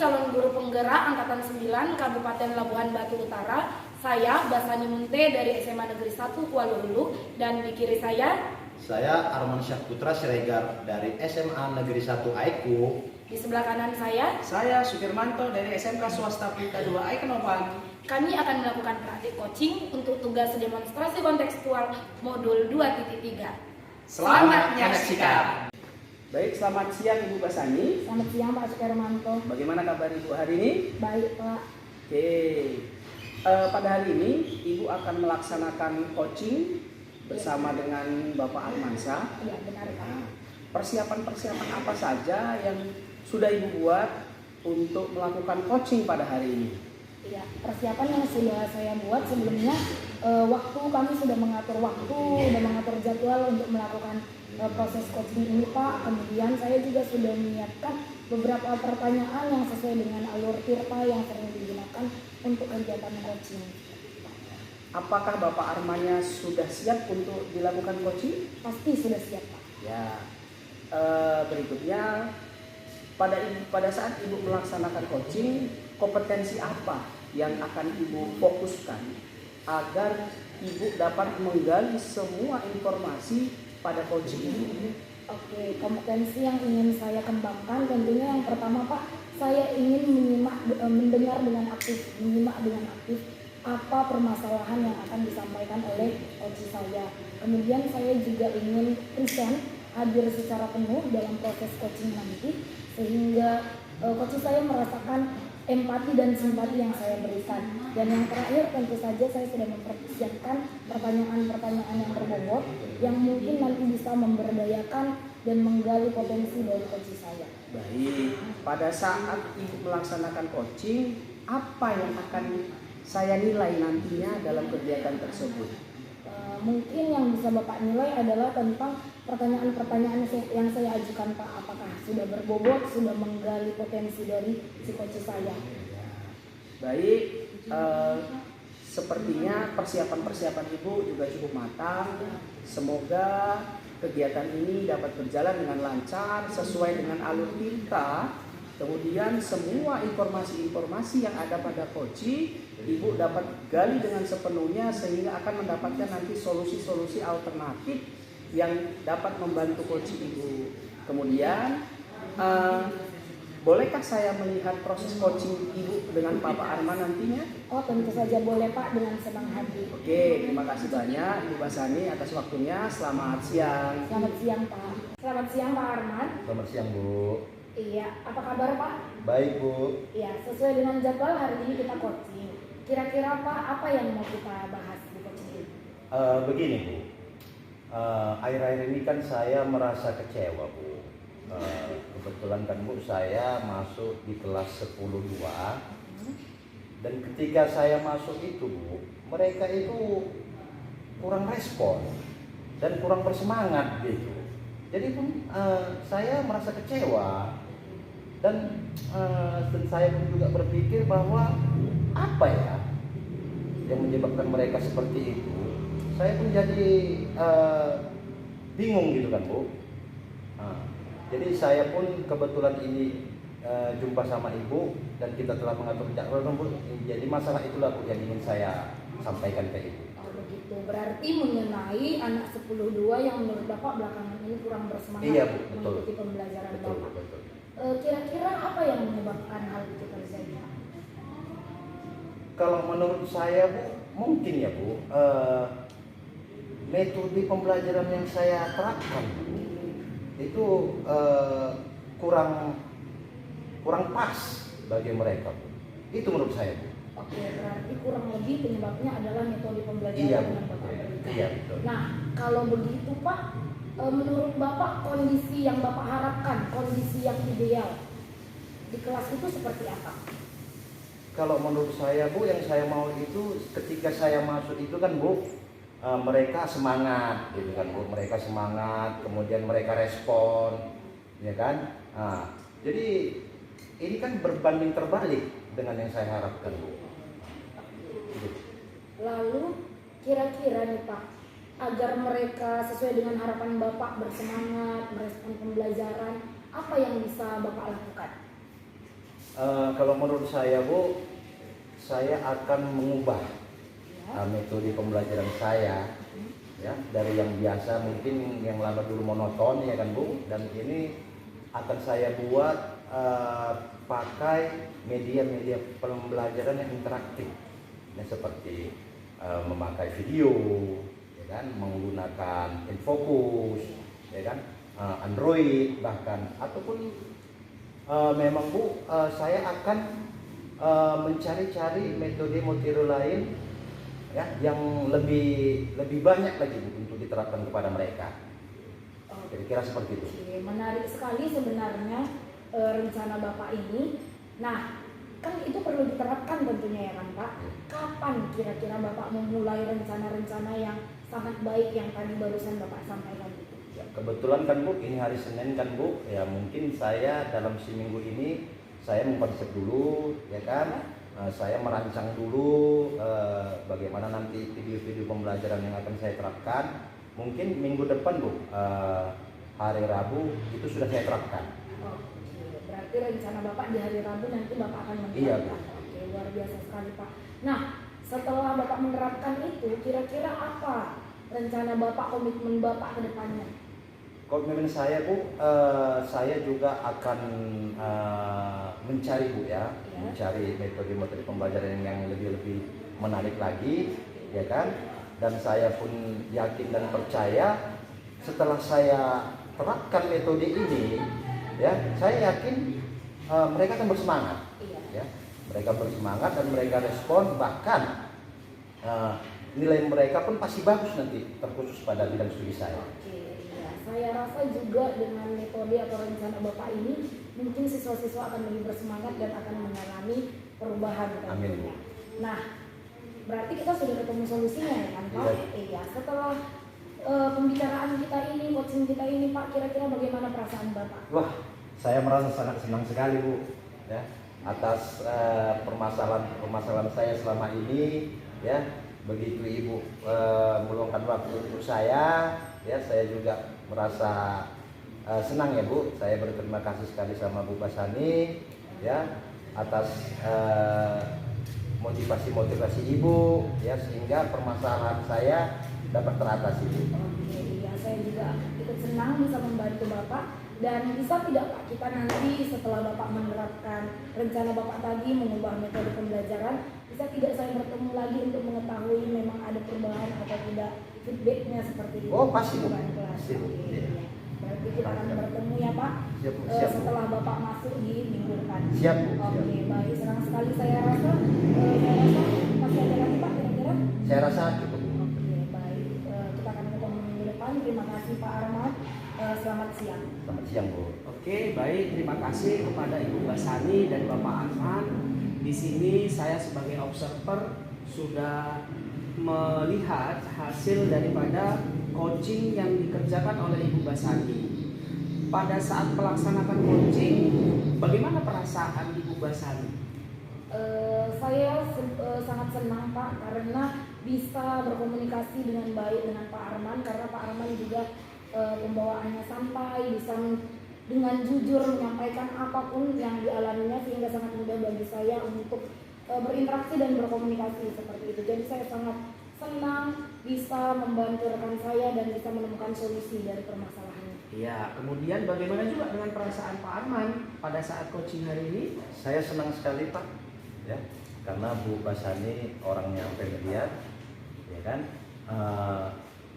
calon guru penggerak Angkatan 9 Kabupaten Labuhan Batu Utara. Saya Basani Munte dari SMA Negeri 1 Kuala Lumpur, dan di kiri saya Arman Syahputra Siregar dari SMA Negeri 1 Aiku. Di sebelah kanan saya Sukirmanto dari SMK Swasta Pelita 2 Aikenopan. Kami akan melakukan praktik coaching untuk tugas demonstrasi kontekstual modul 2.3. Selamat menyaksikan. Baik, selamat siang Ibu Basani. Selamat siang Pak Sukirmanto. Bagaimana kabar Ibu hari ini? Baik Pak. Oke, pada hari ini Ibu akan melaksanakan coaching bersama dengan Bapak Armansyah. Iya benar Pak. Persiapan-persiapan apa saja yang sudah Ibu buat untuk melakukan coaching pada hari ini? Iya, persiapan yang sudah saya buat sebelumnya, kami sudah mengatur waktu, sudah mengatur jadwal untuk melakukan proses coaching ini Pak. Kemudian saya juga sudah menyiapkan beberapa pertanyaan yang sesuai dengan alur tirta yang sering digunakan untuk kegiatan coaching. Apakah Bapak Armanya sudah siap untuk dilakukan coaching? Pasti sudah siap Pak. Ya, berikutnya pada saat Ibu melaksanakan coaching, kompetensi apa yang akan Ibu fokuskan agar Ibu dapat menggali semua informasi pada coaching ini? Oke, kompetensi yang ingin saya kembangkan tentunya yang pertama Pak, saya ingin mendengar dengan aktif, menyimak dengan aktif apa permasalahan yang akan disampaikan oleh coach saya. Kemudian saya juga ingin present, hadir secara penuh dalam proses coaching nanti, sehingga coach saya merasakan empati dan simpati yang saya berikan. Dan yang terakhir tentu saja saya sudah mempersiapkan pertanyaan-pertanyaan yang berbobot yang mungkin nanti bisa memberdayakan dan menggali potensi dari coach saya. Baik, pada saat Ibu melaksanakan coaching, apa yang akan saya nilai nantinya dalam kegiatan tersebut? Mungkin yang bisa Bapak nilai adalah tentang pertanyaan-pertanyaan yang saya ajukan Pak. Apakah sudah berbobot, sudah menggali potensi dari si coach saya. Baik, sepertinya persiapan-persiapan Ibu juga cukup matang. Semoga kegiatan ini dapat berjalan dengan lancar sesuai dengan alur tirta. Kemudian semua informasi-informasi yang ada pada coaching Ibu dapat gali dengan sepenuhnya sehingga akan mendapatkan nanti solusi-solusi alternatif yang dapat membantu coaching Ibu. Kemudian bolehkah saya melihat proses coaching Ibu dengan Bapak Arman nantinya? Oh tentu saja boleh Pak, dengan senang hati. Oke, terima kasih banyak Ibu Basani atas waktunya. Selamat siang. Selamat siang Pak. Selamat siang Pak Arman. Selamat siang Bu. Iya, apa kabar Pak? Baik Bu. Iya, sesuai dengan jadwal hari ini kita coaching. Kira-kira Pak, apa yang mau kita bahas di coaching ini? Begini Bu, akhir-akhir ini kan saya merasa kecewa Bu. Kebetulan kan Bu, saya masuk di kelas 10-2, dan ketika saya masuk itu Bu, mereka itu kurang respon dan kurang bersemangat gitu. Jadi pun saya merasa kecewa dan saya pun juga berpikir bahwa apa ya yang menyebabkan mereka seperti itu. Saya pun jadi bingung gitu kan Bu. Jadi saya pun kebetulan ini jumpa sama Ibu dan kita telah mengatur jadwal Bu. Jadi masalah itulah Bu yang ingin saya sampaikan ke Ibu. Oh begitu, berarti mengenai anak 10-2 yang menurut Bapak belakangan ini kurang bersemangat. Iya Bu, betul. Mengikuti pembelajaran Betul, Bapak. betul. Kira-kira apa yang menyebabkan hal itu terjadi? Kalau menurut saya Bu, mungkin ya Bu, metode pembelajaran yang saya terapkan itu kurang pas bagi mereka Bu. Itu menurut saya Bu. Oke, berarti kurang lebih penyebabnya adalah metode pembelajaran Iya, yang Bapak berikan. iya betul. Nah, kalau begitu Pak, menurut Bapak kondisi yang Bapak harapkan, kondisi yang ideal di kelas itu seperti apa? Kalau menurut saya Bu, yang saya mau itu ketika saya masuk itu kan Bu, mereka semangat gitu kan Bu, mereka semangat, kemudian mereka respon, ya kan? Jadi ini kan berbanding terbalik dengan yang saya harapkan Bu. Lalu kira-kira nih Pak, agar mereka sesuai dengan harapan Bapak bersemangat, merespon pembelajaran, apa yang bisa Bapak lakukan? Kalau menurut saya Bu, saya akan mengubah Ya. metode pembelajaran saya ya dari yang biasa mungkin yang lama dulu monoton ya kan Bu, dan ini akan saya buat pakai media-media pembelajaran yang interaktif ya, seperti memakai video ya kan, menggunakan infocus ya kan, Android bahkan, ataupun memang Bu, saya akan mencari-cari metode-metode lain ya yang lebih banyak lagi Bu, untuk diterapkan kepada mereka. Kira-kira seperti itu. Oke, menarik sekali sebenarnya rencana Bapak ini. Nah, kan itu perlu diterapkan tentunya ya kan Pak. Kapan kira-kira Bapak memulai rencana-rencana yang sangat baik yang tadi barusan Bapak sampaikan itu? Ya, kebetulan kan Bu, ini hari Senin kan Bu, ya mungkin saya dalam seminggu ini saya mengkonsep dulu ya kan. Saya merancang dulu bagaimana nanti video-video pembelajaran yang akan saya terapkan. Mungkin minggu depan Bu, hari Rabu itu sudah saya terapkan. Oke, berarti rencana Bapak di hari Rabu nanti Bapak akan menerapkan. Iya, Bu. Oke, luar biasa sekali Pak. Nah, setelah Bapak menerapkan itu, kira-kira apa rencana Bapak, komitmen Bapak ke depannya? Komitmen saya Bu, saya juga akan mencari Bu ya, mencari metode-metode pembelajaran yang lebih menarik lagi ya kan, dan saya pun yakin dan percaya setelah saya terapkan metode ini ya, saya yakin mereka akan bersemangat ya, mereka bersemangat dan mereka respon, bahkan nilai mereka pun pasti bagus nanti, terkhusus pada bidang studi saya. Saya rasa juga dengan metode atau rencana Bapak ini mungkin siswa-siswa akan lebih bersemangat dan akan mengalami perubahan tentunya. Nah, berarti kita sudah ketemu solusinya ya kan Pak? Iya. Setelah pembicaraan kita ini, coaching kita ini Pak, kira-kira bagaimana perasaan Bapak? Wah, saya merasa sangat senang sekali Bu ya, atas permasalahan saya selama ini ya. Begitu Ibu meluangkan waktu untuk saya ya, saya juga merasa senang ya Bu. Saya berterima kasih sekali sama Bu Basani ya atas motivasi Ibu ya, sehingga permasalahan saya dapat teratasi Bu. Oke, iya, saya juga ikut senang bisa membantu Bapak. Dan bisa tidak Pak, kita nanti setelah Bapak menerapkan rencana Bapak tadi mengubah metode pembelajaran, bisa tidak saya bertemu lagi untuk mengetahui memang ada perubahan atau tidak, feedbacknya seperti itu? Oh pasti Bu. Pasti Bu. Iya. Berarti kita akan bertemu ya Pak, siap, setelah Bapak masuk di minggu depan. Siap Bu. Oke, baik, senang sekali saya rasa. Masih ada lagi Pak kira-kira? Saya rasa cukup. Oke, baik. Kita akan ketemu minggu depan. Terima kasih Pak Arman. Selamat siang. Selamat siang Bu. Oke, baik, terima kasih kepada Ibu Basani dan Bapak Arman. Di sini saya sebagai observer sudah melihat hasil daripada coaching yang dikerjakan oleh Ibu Basani. Pada saat melaksanakan coaching, bagaimana perasaan Ibu Basani? Saya sangat senang Pak, karena bisa berkomunikasi dengan baik dengan Pak Arman, karena Pak Arman juga pembawaannya santai, bisa dengan jujur menyampaikan apapun yang dialaminya, sehingga sangat mudah bagi saya untuk berinteraksi dan berkomunikasi seperti itu. Jadi saya sangat senang bisa membantu rekan saya dan bisa menemukan solusi dari permasalahannya. Ya, kemudian bagaimana juga dengan perasaan Pak Arman pada saat coaching hari ini? Saya senang sekali Pak ya, karena Bu Basani orangnya familiar ya kan,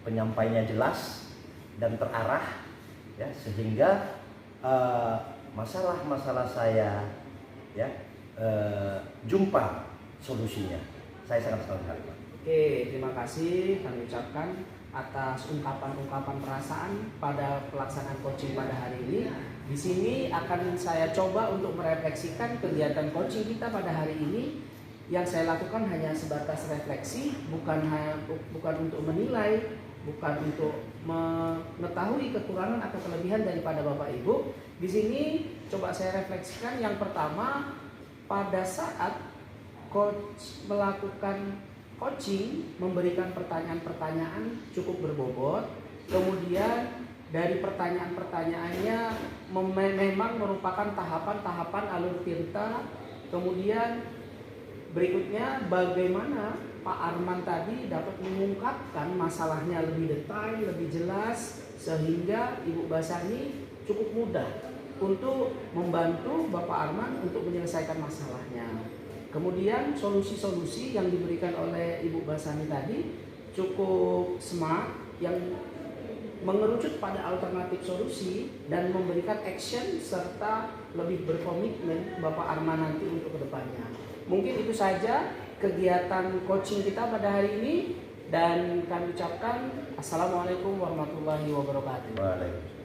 penyampainya jelas dan terarah ya, sehingga masalah-masalah saya ya jumpa solusinya. Saya sangat senang sekali Pak. Oke, terima kasih kami ucapkan atas ungkapan-ungkapan perasaan pada pelaksanaan coaching pada hari ini. Di sini akan saya coba untuk merefleksikan kegiatan coaching kita pada hari ini. Yang saya lakukan hanya sebatas refleksi, bukan untuk menilai, bukan untuk mengetahui kekurangan atau kelebihan daripada Bapak Ibu. Di sini coba saya refleksikan. Yang pertama, pada saat coach melakukan coaching, memberikan pertanyaan-pertanyaan cukup berbobot, kemudian dari pertanyaan-pertanyaannya memang merupakan tahapan-tahapan alur tirta. Kemudian berikutnya bagaimana Pak Arman tadi dapat mengungkapkan masalahnya lebih detail, lebih jelas, sehingga Ibu Basani cukup mudah untuk membantu Bapak Arman untuk menyelesaikan masalahnya. Kemudian solusi-solusi yang diberikan oleh Ibu Basani tadi cukup smart, yang mengerucut pada alternatif solusi dan memberikan action serta lebih berkomitmen Bapak Arman nanti untuk kedepannya. Mungkin itu saja kegiatan coaching kita pada hari ini, dan kami ucapkan Assalamualaikum warahmatullahi wabarakatuh. Waalaikumsalam.